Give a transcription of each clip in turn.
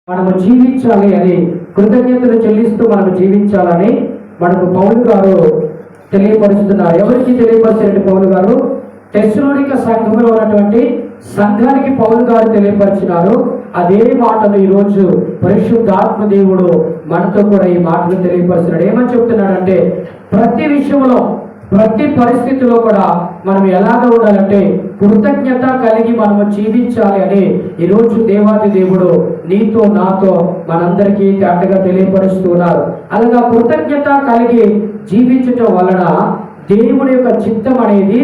మనము జీవించాలి అని, కృతజ్ఞతలు చెల్లిస్తూ మనము జీవించాలని మనకు పౌలు గారు తెలియపరుస్తున్నారు. ఎవరికి తెలియపరిచారంటే పౌలు గారు తెస్సలోనిక సంఘంలో ఉన్నటువంటి సంఘానికి పౌలు గారు తెలియపరిచినారు. అదే మాటను ఈరోజు పరిశుద్ధాత్మ దేవుడు మనతో కూడా ఈ మాటలు తెలియపరుస్తున్నాడు. ఏమని చెప్తున్నాడంటే, ప్రతి విషయంలో ప్రతి పరిస్థితిలో కూడా మనం ఎలాగ ఉండాలంటే కృతజ్ఞత కలిగి మనము జీవించాలి అని ఈరోజు దేవాది దేవుడు నీతో నాతో మనందరికీ తేటగా తెలియపరుస్తున్నారు. అలాగా కృతజ్ఞత కలిగి జీవించటం వలన దేవుడి యొక్క చిత్తం అనేది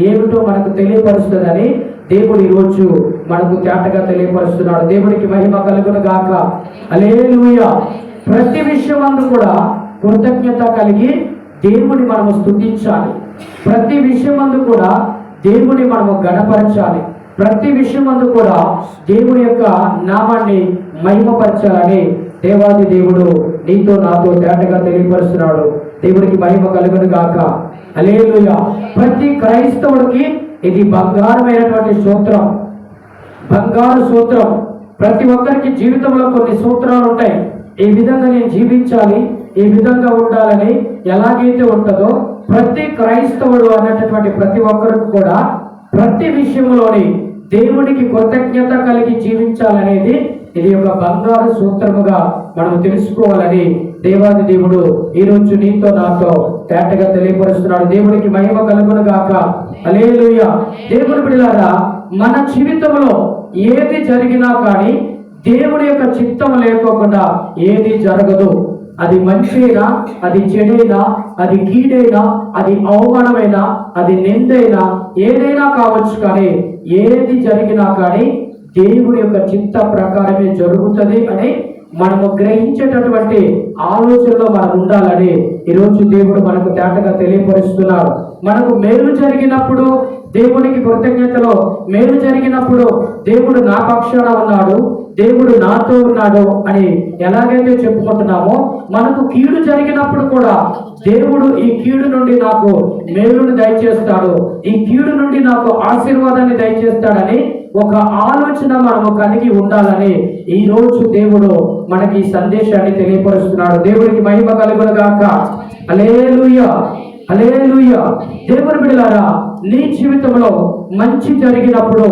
ఏమిటో మనకు తెలియపరుస్తుందని దేవుడు ఈరోజు మనకు తేటగా తెలియపరుస్తున్నాడు. దేవుడికి మహిమ కలుగును గాక. హల్లెలూయా. ప్రతి విషయమందు కూడా కృతజ్ఞత కలిగి దేవుని మనము స్తుతించాలి. ప్రతి విషయమందు కూడా దేవుని మనము గణపరచాలి. ప్రతి విషయమందు కూడా దేవుని యొక్క నామాన్ని మహిమపరచాలని దేవాది దేవుడు నీతో నాతో తేటగా తెలియపరుస్తున్నాడు. దేవుడికి మహిమ కలుగును గాక. హల్లెలూయా. ప్రతి క్రైస్తవుడికి ఇది బంగారమైనటువంటి సూత్రం, బంగారు సూత్రం. ప్రతి ఒక్కరికి జీవితంలో కొన్ని సూత్రాలు ఉంటాయి. ఈ విధంగా నేను జీవించాలి, ఈ విధంగా ఉండాలని ఎలాగైతే ఉంటుందో ప్రతి క్రైస్తవుడు అన్నటువంటి ప్రతి ఒక్కరికి కూడా ప్రతి విషయంలోని దేవుడికి కృతజ్ఞత కలిగి జీవించాలనేది ఇది ఒక బంగారు సూత్రముగా మనం తెలుసుకోవాలని దేవాది దేవుడు ఈరోజు నీతో నాతో తేటగా తెలియపరుస్తున్నాడు. దేవుడికి మహిమ కలుగును గాక. హల్లెలూయా. దేవుని బిడ్డలారా, మన జీవితంలో ఏది జరిగినా కానీ దేవుడి యొక్క చిత్తం లేకోకుండా ఏది జరగదు. అది మంచైనా, అది చెడైనా, అది కీడైనా, అది అవమానమైనా, అది నిందైనా, ఏదైనా కావచ్చు. కానీ ఏది జరిగినా కానీ దేవుడి యొక్క చిత్త ప్రకారమే జరుగుతుంది అని మనము గ్రహించేటటువంటి ఆలోచనలో మనం ఉండాలని ఈరోజు దేవుడు మనకు తేటగా తెలియపరుస్తున్నారు. మనకు మేలు జరిగినప్పుడు దేవునికి కృతజ్ఞతలో, మేలు జరిగినప్పుడు దేవుడు నా పక్షాన ఉన్నాడు, దేవుడు నాతో ఉన్నాడు అని ఎలాగైతే చెప్పుకుంటున్నామో, మనకు కీడు జరిగినప్పుడు కూడా దేవుడు ఈ కీడు నుండి నాకు మేలును దయచేస్తాడు, ఈ కీడు నుండి నాకు ఆశీర్వాదాన్ని దయచేస్తాడని ఒక ఆలోచన మనము కలిగి ఉండాలని ఈ రోజు దేవుడు మనకి ఈ సందేశాన్ని తెలియపరుస్తున్నాడు. దేవుడికి మహిమ కలుగును గాక. హల్లెలూయా. హల్లెలూయా. దేవుని బిడ్డలారా, నీ జీవితంలో మంచి జరిగినప్పుడు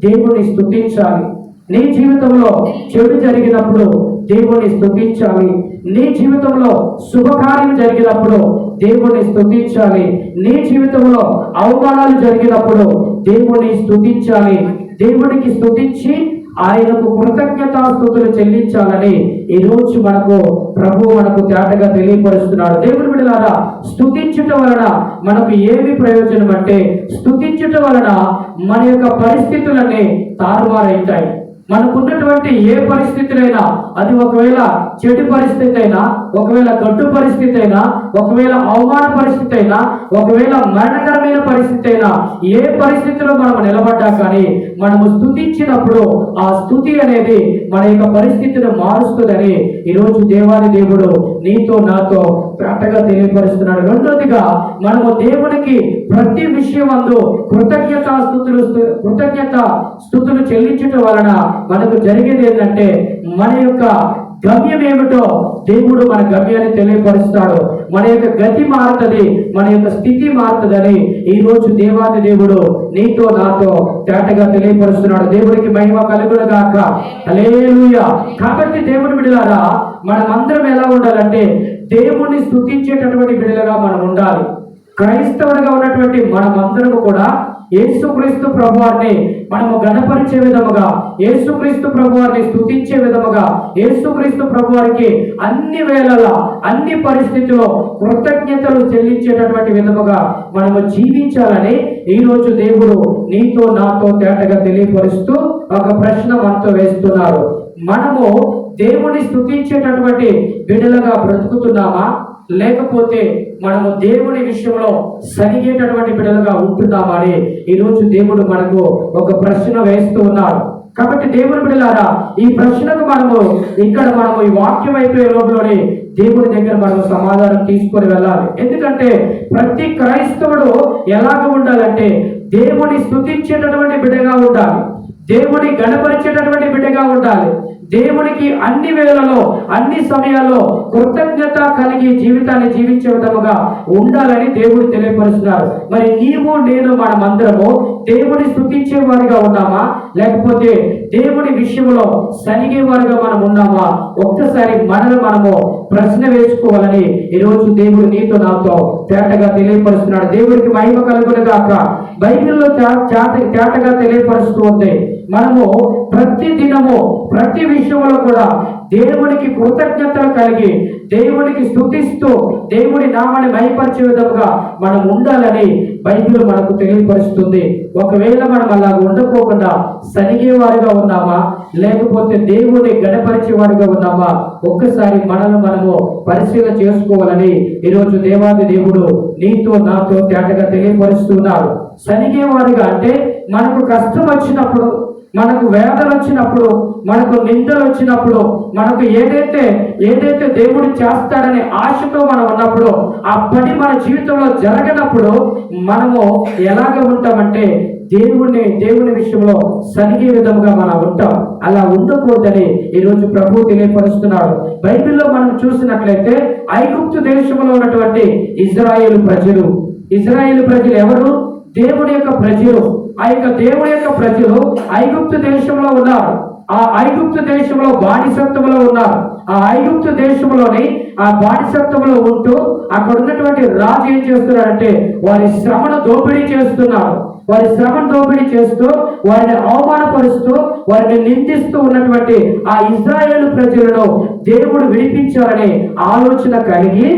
దేవుని స్తుతించాలి. నీ జీవితంలో చెడు జరిగినప్పుడు దేవుని స్తుతించాలి. నీ జీవితంలో శుభకార్యం జరిగినప్పుడు దేవుని స్తుతించాలి. నీ జీవితంలో అవమానాలు జరిగినప్పుడు దేవుని స్తుతించాలి. దేవునికి స్తుతించి ఆయనకు కృతజ్ఞతాస్తుతులు చెల్లించాలని ఈ రోజు మనకు తేటగా తెలియపరుస్తున్నాడు. దేవుని బిడ్డలారా, స్తుతించటం వలన మనకు ఏమి ప్రయోజనం అంటే, స్తుతించటం వలన మన యొక్క పరిస్థితులన్నీ తారుమారైతాయి. మనకున్నటువంటి ఏ పరిస్థితులైనా, అది ఒకవేళ చెడు పరిస్థితి అయినా, ఒకవేళ గడ్డు పరిస్థితి అయినా, ఒకవేళ అవమాన పరిస్థితి అయినా, ఒకవేళ మరణకరమైన పరిస్థితి అయినా, ఏ పరిస్థితిలో మనం నిలబడ్డా కానీ మనము స్తుతించినప్పుడు ఆ స్తుతి అనేది మన యొక్క పరిస్థితిని మారుస్తుందని ఈరోజు దేవాది దేవుడు నీతో నాతో ప్రాటగా తెలియపరుస్తున్నాడు. రెండోదిగా, మనము దేవునికి ప్రతి విషయం అందు కృతజ్ఞత స్తుతులు చెల్లించటం వలన మనకు జరిగేది ఏంటంటే, మన యొక్క గమ్యం ఏమిటో దేవుడు మన గమ్యాన్ని తెలియపరుస్తాడు. మన యొక్క గతి మారుతుంది, మన యొక్క స్థితి మారుతుందని ఈ రోజు దేవాది దేవుడు నీతో నాతో తేటగా తెలియపరుస్తున్నాడు. దేవుడికి మహిమ కలుగును గాక. హల్లెలూయా. కాబట్టి దేవుని బిడ్డలారా, మనమందరం ఎలా ఉండాలంటే దేవుణ్ణి స్తుతించేటటువంటి బిడ్డలుగా మనం ఉండాలి. క్రైస్తవుడిగా ఉన్నటువంటి మనమందరం కూడా యేసుక్రీస్తు ప్రభువారిని మనము గణపరిచే విధముగా, యేసుక్రీస్తు ప్రభువారిని స్తుతించే విధముగా, యేసుక్రీస్తు ప్రభువారికి అన్ని వేళలా అన్ని పరిస్థితుల్లో కృతజ్ఞతలు చెల్లించేటటువంటి విధముగా మనము జీవించాలని ఈ రోజు దేవుడు నీతో నాతో తేటగా తెలియపరుస్తూ ఒక ప్రశ్న మనతో వేస్తున్నారు. మనము దేవుని స్తుతించేటటువంటి బిడ్డలుగా బ్రతుకుతున్నామా, లేకపోతే మనము దేవుని విషయంలో సరిగేటటువంటి బిడ్డలుగా ఉంటున్నామా అని ఈరోజు దేవుడు మనకు ఒక ప్రశ్న వేస్తూ ఉన్నాడు. కాబట్టి దేవుని బిడ్డలారా, ఈ ప్రశ్నకు మనము ఈ వాక్యం అయిపోయే లోపలనే దేవుని దగ్గర మనము సమాధానం తీసుకొని వెళ్ళాలి. ఎందుకంటే ప్రతి క్రైస్తవుడు ఎలాగ ఉండాలంటే దేవుని స్తుతించేటటువంటి బిడ్డగా ఉండాలి, దేవుని గణపరిచేటటువంటి బిడ్డగా ఉండాలి, దేవునికి అన్ని వేళలో అన్ని సమయాల్లో కృతజ్ఞత కలిగి జీవితాన్ని జీవించే విధముగా ఉండాలని దేవుడు తెలియపరుస్తున్నారు. మరి నీవు నేను మనమందరము దేవుని స్తుతించే వారిగా ఉన్నామా, లేకపోతే దేవుని విషయంలో సనిగే వారిగా మనం ఉన్నామా? ఒక్కసారి మనము ప్రశ్న వేసుకోవాలని ఈరోజు దేవుడు నీతో నాతో తేటగా తెలియపరుస్తున్నాడు. దేవుడికి మహిమ కలుగును గాక. బైబిల్లో తేటగా తెలియపరుస్తూ ఉంది. మనము ప్రతి దినము ప్రతి విషయంలో కూడా దేవునికి కృతజ్ఞతలు కలిగి దేవునికి స్తుతిస్తూ దేవుని నామాన్ని మహిమపరిచే విధంగా మనం ఉండాలని బైబిల్ మనకు తెలియపరుస్తుంది. ఒకవేళ మనం అలా ఉండకోకుండా సనిగే వారిగా ఉన్నామా, లేకపోతే దేవుని గణపరిచే వారిగా ఉన్నామా? ఒక్కసారి మనము పరిశీలన చేసుకోవాలని ఈరోజు దేవాది దేవుడు నీతో నాతో తేటగా తెలియపరుస్తున్నాడు. సనిగే వారిగా అంటే మనకు కష్టం వచ్చినప్పుడు, మనకు వేదన వచ్చినప్పుడు, మనకు నిందలు వచ్చినప్పుడు, మనకు ఏదైతే దేవుడు చేస్తాడనే ఆశతో మనం ఉన్నప్పుడు, ఆ పని మన జీవితంలో జరగనప్పుడు మనము ఎలాగ ఉంటామంటే దేవుని విషయంలో సరిగే విధముగా మనం ఉంటాం. అలా ఉండకూడదని ఈరోజు ప్రభు తెలియపరుస్తున్నాడు. బైబిల్లో మనం చూసినట్లయితే ఐగుప్తు దేశంలో ఉన్నటువంటి ఇజ్రాయేలు ప్రజలు ఎవరు? దేవుని యొక్క ప్రజలు. ఆ యొక్క దేవుని యొక్క ప్రజలు ఐగుప్తు దేశంలో ఉన్నారు. ఆ ఐగుప్తు దేశంలో బానిసత్వంలో ఉన్నారు. ఆ ఐగుప్తు దేశంలోని ఆ బానిసత్వంలో ఉంటూ అక్కడ ఉన్నటువంటి రాజు ఏం చేస్తున్నాడంటే వారి శ్రమను దోపిడీ చేస్తున్నారు. వారి శ్రమను దోపిడీ చేస్తూ వారిని అవమానపరుస్తూ వారిని నిందిస్తూ ఉన్నటువంటి ఆ ఇశ్రాయేలు ప్రజలను దేవుడు విడిపించాలనే ఆలోచన కలిగి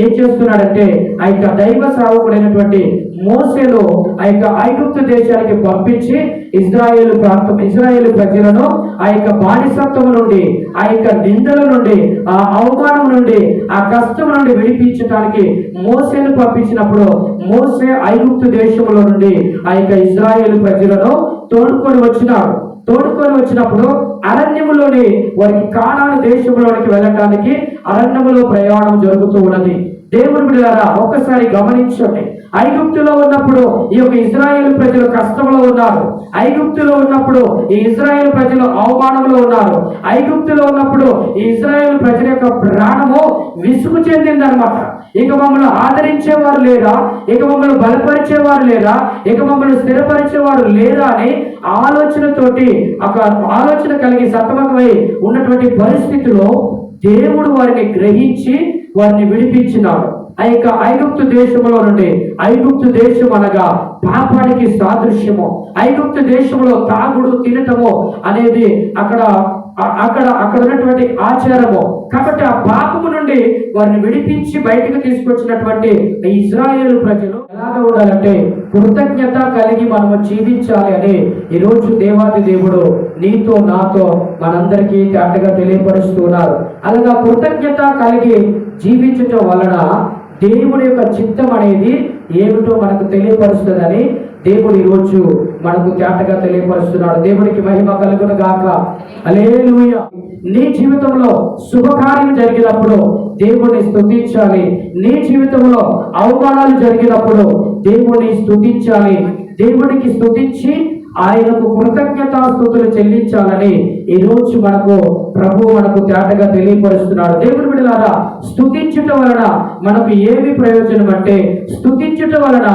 ఏం చేస్తున్నాడంటే ఆ యొక్క దైవ సేవకుడైనటువంటి మోసేను ఆ యొక్క ఐగుప్తు దేశానికి పంపించి ఇజ్రాయేలు ప్రజలను ఆ యొక్క బానిసత్వం నుండి, ఆ యొక్క నిందల నుండి, ఆ అవమానం నుండి, ఆ కష్టం నుండి విడిపించడానికి మోసేను పంపించినప్పుడు మోసే ఐగుప్తు దేశంలో నుండి ఆ యొక్క ఇజ్రాయేలు ప్రజలను తోడుకొని వచ్చినప్పుడు అరణ్యములోని వారికి కానాను దేశంలోనికి వెళ్ళటానికి అరణ్యములో ప్రయాణం జరుగుతూ ఉన్నది. దేవుని బిడ్డలారా ఒక్కసారి గమనించండి. ఐగుప్తులో ఉన్నప్పుడు ఈ యొక్క ఇశ్రాయేలు ప్రజలు కష్టంలో ఉన్నారు. ఐగుప్తులో ఉన్నప్పుడు ఈ ఇశ్రాయేలు ప్రజలు అవమానంలో ఉన్నారు. ఐగుప్తులో ఉన్నప్పుడు ఈ ఇశ్రాయేలు ప్రజల యొక్క ప్రాణము విసుగు చెందిందనమాట. ఇక మమ్మల్ని ఆదరించేవారు లేరా, ఇక మమ్మల్ని బలపరిచేవారు లేరా, ఇక మమ్మల్ని స్థిరపరిచేవారు లేరా అని ఆలోచనతోటి ఒక ఆలోచన కలిగి సతమతమై ఉన్నటువంటి పరిస్థితిలో దేవుడు వారిని గ్రహించి వారిని విడిపించినాడు. ఆ యొక్క ఐగుప్తు దేశంలో నుండి, ఐగుప్తు దేశం అనగా పాపానికి సాదృశ్యము. ఐగుప్తు దేశంలో తాగుడు తినటము అనేది అక్కడ ఉన్నటువంటి ఆచారము. కాబట్టి ఆ పాపము నుండి వారిని విడిపించి బయటకు తీసుకొచ్చినటువంటి ఇశ్రాయేలు ప్రజలు ఎలాగ ఉండాలంటే కృతజ్ఞత కలిగి మనము జీవించాలి అని ఈరోజు దేవాది దేవుడు నీతో నాతో మనందరికీ తేటగా తెలియపరుస్తున్నారు. అలాగా కృతజ్ఞత కలిగి జీవించటం వలన దేవుని యొక్క చిత్తం అనేది ఏమిటో మనకు తెలియపరుస్తుందని దేవుడు ఈరోజు మనకు తేటగా తెలియపరుస్తున్నాడు. దేవునికి మహిమ కలుగును గాక. హల్లెలూయా. నీ జీవితంలో శుభకార్యం జరిగినప్పుడు దేవుణ్ణి స్తుతించాలి. నీ జీవితంలో అవమానాలు జరిగినప్పుడు దేవుణ్ణి స్తుతించాలి. దేవునికి స్తుతించి ఆయనకు కృతజ్ఞతాస్తుతులు చెల్లించాలని ఈరోజు మనకు తేటగా తెలియపరుస్తున్నాడు. దేవుని బిడ్డలారా, స్తుతించటం వలన మనకు ఏమి ప్రయోజనం అంటే స్తుతించటం వలన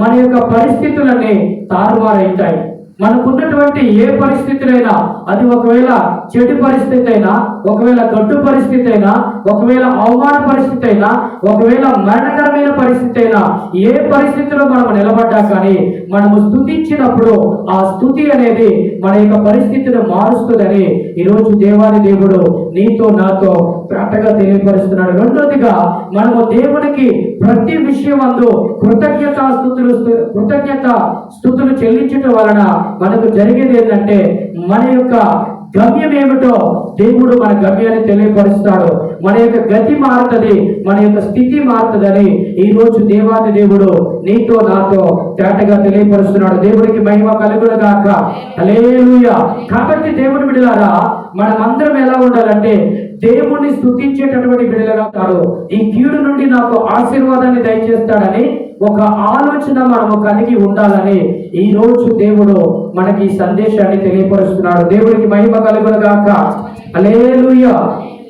మన యొక్క పరిస్థితులన్నీ తారుమారైతాయి. మనకున్నటువంటి ఏ పరిస్థితులైనా, అది ఒకవేళ చెడు పరిస్థితి అయినా, ఒకవేళ గడ్డు పరిస్థితి అయినా, ఒకవేళ అవమాన పరిస్థితి అయినా, ఒకవేళ మరణకరమైన పరిస్థితి అయినా, ఏ పరిస్థితిలో మనం నిలబడ్డా కానీ మనము స్తుతించినప్పుడు ఆ స్తుతి అనేది మన యొక్క పరిస్థితిని మారుస్తుందని ఈరోజు దేవాది దేవుడు నీతో నాతో కరెక్ట్గా తెలియపరుస్తున్నాడు. రెండోదిగా మనము దేవునికి ప్రతి విషయం అందు కృతజ్ఞత స్తుతులు చెల్లించటం వలన మనకు జరిగేది ఏంటంటే మన యొక్క గమ్యం ఏమిటో దేవుడు మన గమ్యాన్ని తెలియపరుస్తాడు. మన యొక్క గతి మారుతుంది, మన యొక్క స్థితి మారుతుందని ఈరోజు దేవాది దేవుడు నీతో నాతో తేటగా తెలియపరుస్తున్నాడు. దేవుడికి మహిమ కలుగును గాక. హల్లెలూయా. కాబట్టి దేవుని బిడ్డలారా, మనమందరం ఎలా ఉండాలంటే దేవుణ్ణి స్తుతించేటటువంటి బిడ్డలుగా ఉంటాడు. ఈ కీడు నుండి నాకు ఆశీర్వాదాన్ని దయచేస్తాడని ఒక ఆలోచన మనము కలిగి ఉండాలని ఈ రోజు దేవుడు మనకి ఈ సందేశాన్ని తెలియపరుస్తున్నాడు. దేవుడికి మహిమ కలుగును గాక. హల్లెలూయా,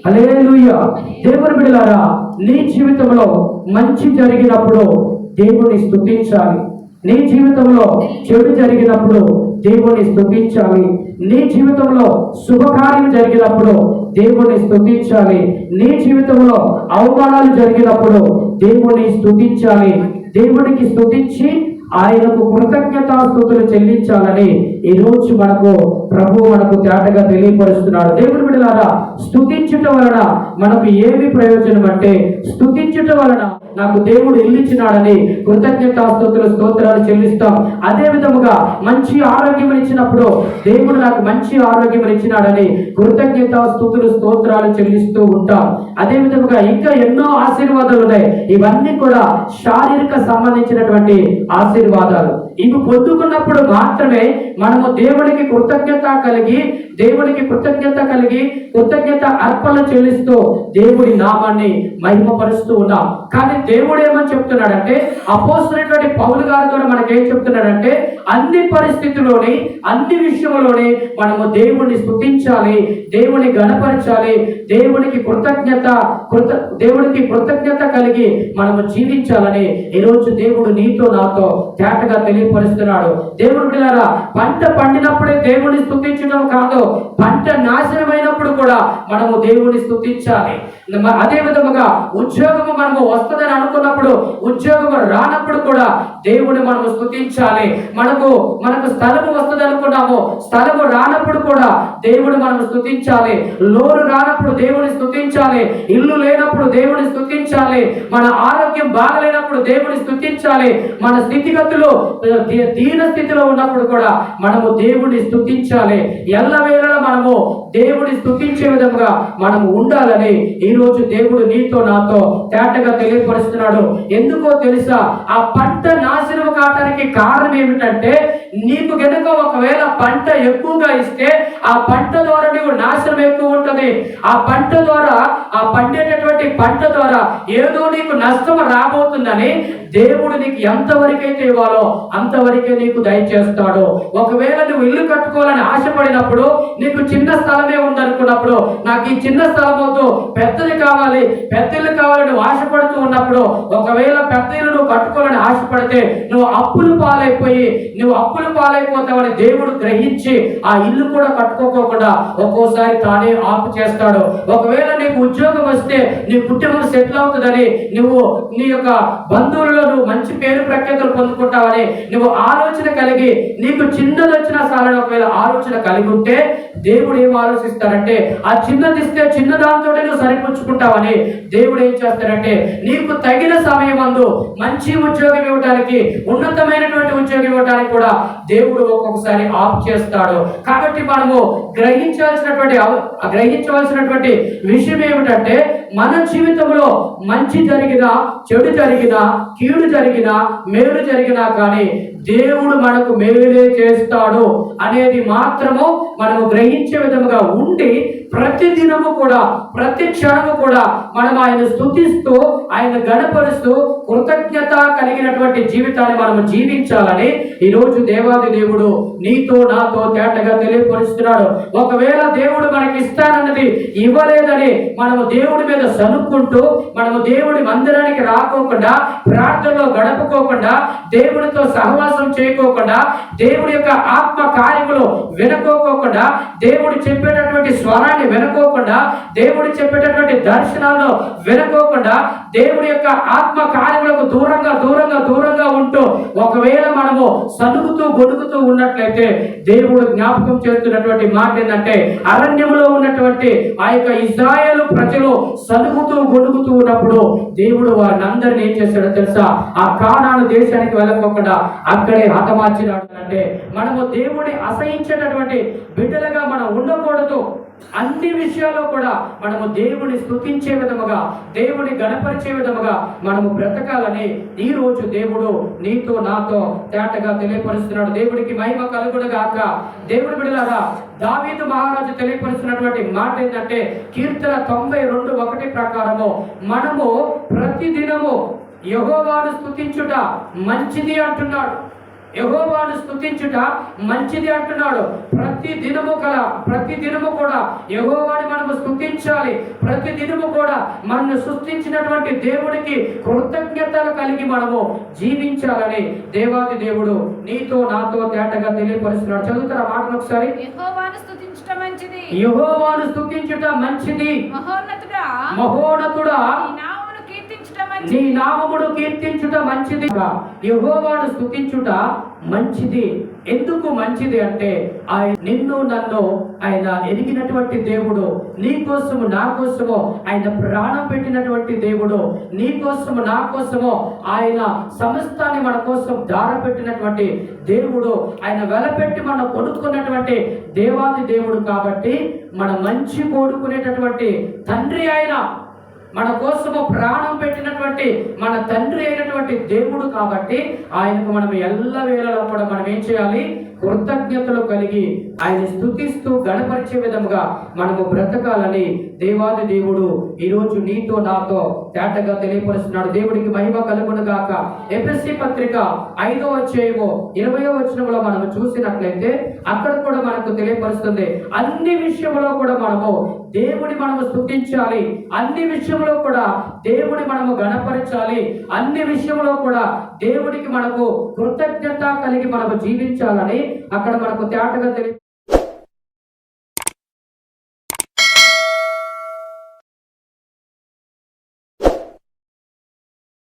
హల్లెలూయా. దేవుని బిడ్డలారా, నీ జీవితంలో మంచి జరిగినప్పుడు దేవుని స్తుతించాలి. నీ జీవితంలో చెడు జరిగినప్పుడు దేవుని స్తుతించాలి. నీ జీవితంలో శుభకార్యం జరిగినప్పుడు దేవుని స్తుతించాలి. నీ జీవితంలో అవమానాలు జరిగినప్పుడు దేవుని స్తుతించాలి. దేవునికి స్తుతించి ఆయనకు కృతజ్ఞతాస్తుతులు చెల్లించాలని ఈ రోజు మనకు తేటగా తెలియపరుస్తున్నాడు. దేవుని బిడ్డలారా, స్తుతించటం వలన మనకు ఏమి ప్రయోజనం అంటే, స్తుతించటం వలన నాకు దేవుడు ఇల్లిచ్చినాడని కృతజ్ఞతాస్తుతులు స్తోత్రాలు చెల్లిస్తాం. అదే విధముగా మంచి ఆరోగ్యం ఇచ్చినప్పుడు దేవుడు నాకు మంచి ఆరోగ్యం ఇచ్చినాడని కృతజ్ఞతాస్తుతులు స్తోత్రాలు చెల్లిస్తూ ఉంటాం. అదే విధముగా ఇంకా ఎన్నో ఆశీర్వాదాలు ఉన్నాయి. ఇవన్నీ కూడా శారీరక సంబంధించినటువంటి ఆశీర్వాదాలు. ఇవి పొందుకున్నప్పుడు మాత్రమే మనము దేవునికి కృతజ్ఞత కలిగి కృతజ్ఞత అర్పణ చెల్లిస్తూ దేవుడి నామాన్ని మహిమపరుస్తూ ఉన్నాం. కానీ దేవుడు ఏమని చెప్తున్నాడంటే, అపోస్తలుడైనటువంటి పౌలు గారి ద్వారా మనకేం చెప్తున్నాడంటే, అన్ని పరిస్థితుల్లోని అన్ని విషయంలోని మనము దేవుణ్ణి స్తుతించాలి, దేవుని గణపరచాలి, దేవునికి కృతజ్ఞత కలిగి మనము జీవించాలని ఈరోజు దేవుడు నీతో నాతో తేటగా తెలియపరుస్తున్నాడు. దేవుడు బిడ్డలారా, పంట పండినప్పుడే దేవుని స్తుతించడం కాదు, పంట నాశనమైనప్పుడు కూడా మనము దేవుని స్తుతించాలి. అదే విధముగా ఉద్యోగము మనము వస్తుందని అనుకున్నప్పుడు, ఉద్యోగము రానప్పుడు కూడా దేవుని మనము స్తుతించాలి. మనకు స్థలము వస్తుంది అనుకున్నాము, స్థలము రానప్పుడు కూడా దేవుడు మనము స్తుతించాలి. లోను రానప్పుడు దేవుని స్తుతించాలి, ఇల్లు లేనప్పుడు దేవుని స్తుతించాలి, మన ఆరోగ్యం బాగలేనప్పుడు దేవుని స్తుతించాలి, మన స్థితిగతులు దీన స్థితిలో ఉన్నప్పుడు కూడా మనము దేవుని స్తుతించాలి. ఎల్లవేళలా మనము దేవుని స్తుతించే విధంగా మనము ఉండాలని ఈరోజు దేవుడు నీతో నాతో తేటగా తెలియపరుస్తున్నాడు. ఎందుకో తెలుసా? ఆ పంట నాశనం కావడానికి కారణం ఏమిటంటే, నీకు గనుక ఒకవేళ పంట ఎక్కువగా ఇస్తే ఆ పంట ద్వారా నీకు నాశనం ఎక్కువ ఉంటుంది. ఆ పంట ద్వారా, ఆ పండేటటువంటి పంట ద్వారా ఏదో నీకు నష్టం రాబోతుందని దేవుడు నీకు ఎంతవరకైతే ఇవ్వాలో అంతవరకే నీకు దయచేస్తాడు. ఒకవేళ నువ్వు ఇల్లు కట్టుకోవాలని ఆశపడినప్పుడు, నీకు చిన్న స్థలమే ఉందనుకున్నప్పుడు, నాకు ఈ చిన్న స్థలం వద్దు, పెద్దది కావాలి, పెద్ద ఇల్లు కావాలని నువ్వు ఆశపడుతూ ఉన్నప్పుడు, ఒకవేళ పెద్ద ఇల్లు నువ్వు కట్టుకోవాలని ఆశపడితే నువ్వు అప్పులు పాలైపోతావని దేవుడు గ్రహించి ఆ ఇల్లు కూడా కట్టుకోకుండా ఒక్కోసారి తానే ఆపు చేస్తాడు. ఒకవేళ నీకు ఉద్యోగం వస్తే నీ కుటుంబం సెటిల్ అవుతుందని, నువ్వు నీ యొక్క బంధువులలో నువ్వు మంచి పేరు ప్రఖ్యాతులు పొందుకుంటావని నువ్వు ఆలోచన కలిగి, నీకు చిన్నది వచ్చినా చాలని ఒకవేళ ఆలోచన కలిగి ఉంటే, దేవుడు ఏం ఆలోచిస్తాడంటే, ఆ చిన్నది ఇస్తే చిన్న దాంతో నువ్వు సరిపుచ్చుకుంటావని దేవుడు ఏం చేస్తాడంటే, నీకు తగిన సమయం అందు మంచి ఉద్యోగం ఇవ్వడానికి, ఉన్నతమైనటువంటి ఉద్యోగం ఇవ్వడానికి కూడా దేవుడు ఒక్కొక్కసారి ఆఫ్ చేస్తాడు. కాబట్టి మనము గ్రహించవలసినటువంటి విషయం ఏమిటంటే, మన జీవితంలో మంచి జరిగినా, చెడు జరిగినా, కీడు జరిగినా, మేలు జరిగినా కానీ దేవుడు మనకు మేలే చేస్తాడు అనేది మాత్రము మనము గ్రహించే విధముగా ఉండి, ప్రతి దినము కూడా, ప్రతి క్షణము కూడా మనం ఆయన స్తుతిస్తూ, ఆయన గణపరుస్తూ కృతజ్ఞత కలిగినటువంటి జీవితాన్ని మనము జీవించాలని ఈరోజు దేవాది దేవుడు నీతో నాతో తేటగా తెలియపరుస్తున్నాడు. ఒకవేళ దేవుడు మనకి ఇస్తానన్నది ఇవ్వలేదని మనము దేవుడి మీద సనుక్కుంటూ, మనము దేవుడి మందిరానికి రాకోకుండా, ప్రార్థనలో గడపకోకుండా, దేవుడితో సహవాసం చేయకోకుండా, దేవుడి యొక్క ఆత్మ కార్యములు వినుకోకుండా, దేవుడు చెప్పేటటువంటి స్వరాన్ని వినుకోకుండా, దేవుడు చెప్పేటటువంటి దర్శనాలను వినుకోకుండా, దేవుడి యొక్క ఆత్మ కార్యములకు దూరంగా ఉంటూ ఒకవేళ మనము సనుగుతూ గొడుగుతూ ఉన్నట్లయితే, దేవుడు జ్ఞాపకం చేస్తున్నటువంటి మాట ఏంటంటే, అరణ్యంలో ఉన్నటువంటి ఆ యొక్క ఇశ్రాయేలు ప్రజలు సనుగుతూ గొడుగుతూ ఉన్నప్పుడు దేవుడు వారిని అందరినీ ఏం చేశాడో తెలుసా? ఆ కానాను దేశానికి వెళ్ళకోకుండా అక్కడే హతమార్చినాడు. అంటే మనము దేవుడిని అసహించేటటువంటి బిడ్డలుగా మనం ఉండకూడదు. అన్ని విషయాల్లో కూడా మనము దేవుని స్తుతించే విధముగా, దేవుని గణపరిచే విధముగా మనము బ్రతకాలని ఈ రోజు దేవుడు నీతో నాతో తేటగా తెలియపరుస్తున్నాడు. దేవుడికి మహిమ కలుగును గాక. దేవుడి బిడ్డలారా, దావీదు మహారాజు తెలియపరుస్తున్నటువంటి మాట ఏంటంటే, కీర్తన 92:1 ప్రకారము మనము ప్రతిదినము యెహోవాను స్తుతించుట మంచిది అంటున్నాడు. యెహోవాను స్తుతించుట మంచిది అంటున్నాడు. ప్రతి దినము కూడా యెహోవాని మనము స్తుతించాలి. ప్రతి దినము కూడా మనల్ని సృష్టించినటువంటి దేవుడికి కృతజ్ఞతలు కలిగి మనము జీవించాలని దేవాది దేవుడు నీతో నాతో తేటగా తెలియపరుస్తున్నాడు. చదువుతారా మాటలు ఒకసారి? యెహోవాను స్తుతించుట మంచిది, యెహోవాను స్తుతించుట మంచిది, మహోన్నతుడా నీ నామమును కీర్తించుట మంచిది. యెహోవాను స్తుతించుట మంచిది. ఎందుకు మంచిది అంటే ఆయన నిన్ను నన్ను ఆయన ఎరిగినటువంటి దేవుడు, నీ కోసము నా కోసము ఆయన ప్రాణం పెట్టినటువంటి దేవుడు, నీ కోసము నా కోసము ఆయన సమస్తాన్ని మన కోసం దారపెట్టినటువంటి దేవుడు, ఆయన వెలపెట్టి మనం కొనుక్కున్నటువంటి దేవాది దేవుడు. కాబట్టి మన మంచి కోరుకునేటటువంటి తండ్రి ఆయన, మన కోసము ప్రాణం పెట్టినటువంటి మన తండ్రి అయినటువంటి దేవుడు. కాబట్టి ఆయనకు మనం ఎల్లవేళలా కూడా మనం ఏం చేయాలి? కృతజ్ఞతలు కలిగి ఆయన స్తుతిస్తూ గణపరిచే విధముగా మనము బ్రతకాలని దేవాది దేవుడు ఈరోజు నీతో నాతో తేటగా తెలియపరుస్తున్నాడు. దేవుడికి మహిమ కలుగును గాక. ఎఫెసీ పత్రిక 5వ అధ్యాయము 20వ వచనంలో మనం చూసినట్లయితే అక్కడ కూడా మనకు తెలియపరుస్తుంది, అన్ని విషయంలో కూడా మనము దేవుని మనము స్తుతించాలి, అన్ని విషయంలో కూడా దేవుని మనము గణపరచాలి, అన్ని విషయంలో కూడా దేవుడికి మనకు కృతజ్ఞత కలిగి మనము జీవించాలని అక్కడ మనకు తేటగా తెలియ